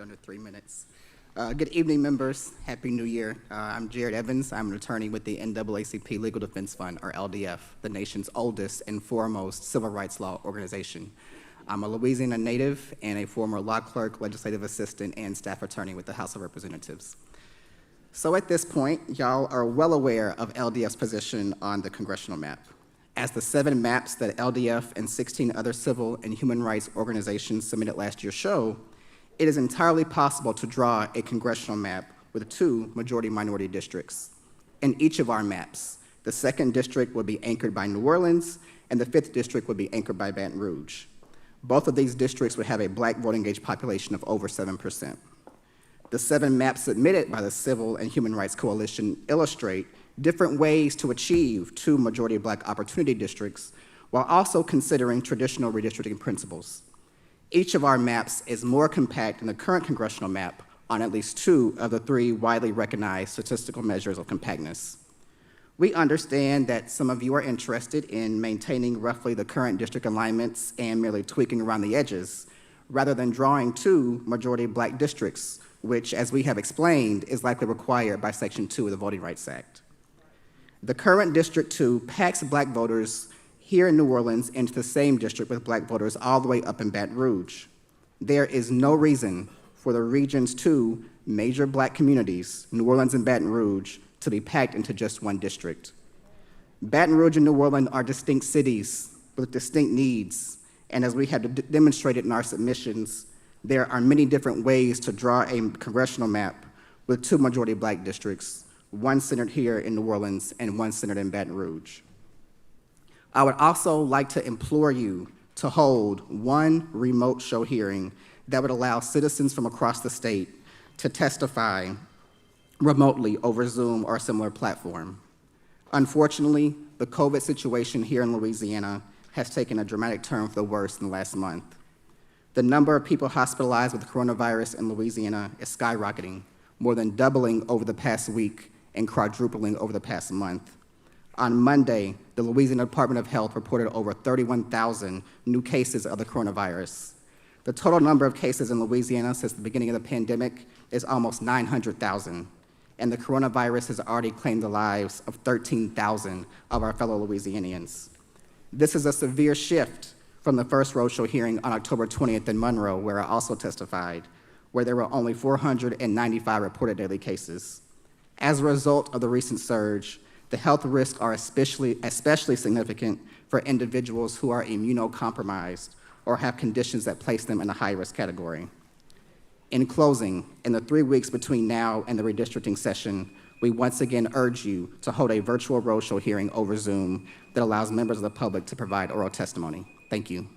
Under 3 minutes. Good evening, members. Happy New Year. I'm Jared Evans. I'm an attorney with the NAACP Legal Defense Fund, or LDF, the nation's oldest and foremost civil rights law organization. I'm a Louisiana native and a former law clerk, legislative assistant, and staff attorney with the House of Representatives. So at this point, y'all are well aware of LDF's position on the congressional map. As the 7 maps that LDF and 16 other civil and human rights organizations submitted last year show, it is entirely possible to draw a congressional map with 2 majority-minority districts. In each of our maps, the 2nd district would be anchored by New Orleans, and the 5th district would be anchored by Baton Rouge. Both of these districts would have a Black voting age population of over 7%. The 7 maps submitted by the Civil and Human Rights Coalition illustrate different ways to achieve 2 majority Black opportunity districts while also considering traditional redistricting principles. Each of our maps is more compact than the current congressional map on at least 2 of the 3 widely recognized statistical measures of compactness. We understand that some of you are interested in maintaining roughly the current district alignments and merely tweaking around the edges, rather than drawing 2 majority Black districts, which, as we have explained, is likely required by Section 2 of the Voting Rights Act. The current District 2 packs Black voters here in New Orleans into the same district with Black voters all the way up in Baton Rouge. There is no reason for the region's 2 major Black communities, New Orleans and Baton Rouge, to be packed into just 1 district. Baton Rouge and New Orleans are distinct cities with distinct needs, and as we have demonstrated in our submissions, there are many different ways to draw a congressional map with 2 majority Black districts, 1 centered here in New Orleans and 1 centered in Baton Rouge. I would also like to implore you to hold 1 remote show hearing that would allow citizens from across the state to testify remotely over Zoom or a similar platform. Unfortunately, the COVID situation here in Louisiana has taken a dramatic turn for the worse in the last month. The number of people hospitalized with coronavirus in Louisiana is skyrocketing, more than doubling over the past week and quadrupling over the past month. On Monday, the Louisiana Department of Health reported over 31,000 new cases of the coronavirus. The total number of cases in Louisiana since the beginning of the pandemic is almost 900,000, and the coronavirus has already claimed the lives of 13,000 of our fellow Louisianians. This is a severe shift from the first roadshow hearing on October 20th in Monroe, where I also testified, where there were only 495 reported daily cases. As a result of the recent surge, the health risks are especially significant for individuals who are immunocompromised or have conditions that place them in a high-risk category. In closing, in the 3 weeks between now and the redistricting session, we once again urge you to hold a virtual roadshow hearing over Zoom that allows members of the public to provide oral testimony. Thank you.